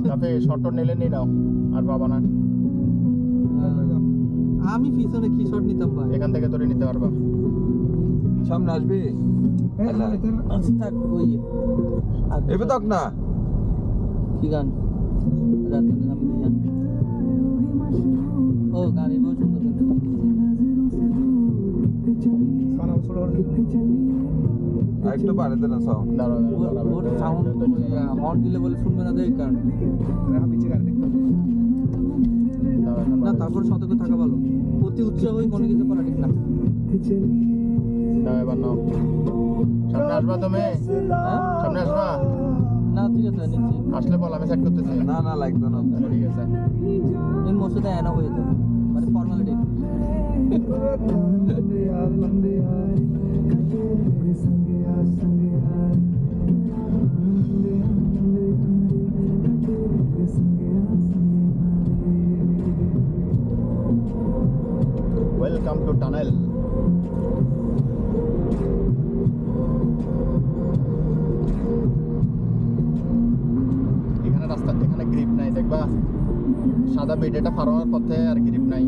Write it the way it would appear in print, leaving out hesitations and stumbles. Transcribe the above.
তাতে শর্ট নিলে নি নাও আর বাবা না আমি পিছনে কি শট নিতাম ভাই এখান থেকে তোরে নিতে পারবা সামনে আসবে থাক ওই এবে তক না কি গান রাতের নাম গান ও গাড়ি বহুত সুন্দর কিন্তু একটু বাড়াতে না সাউন্ড ওর সাউন্ড হর্ন দিলে বলে শুনবে না দেয় কারণ না তারপর সতর্ক থাকা ভালো অতি উৎসাহ হয়ে কোনো কিছু করা ঠিক না দাও এবার নাও সামনে আসবা তুমি সামনে আসবা না ঠিক আছে নিচ্ছি আসলে বল আমি সেট করতেছি না না লাগতো না ঠিক আছে এই মসজিদে এনা হয়ে যেত মানে ফর্মালিটি ওয়েলকাম টু টানেল এখানে রাস্তা এখানে গ্রিপ নাই দেখবা সাদা বেড এটা ফারানোর পথে আর গ্রিপ নাই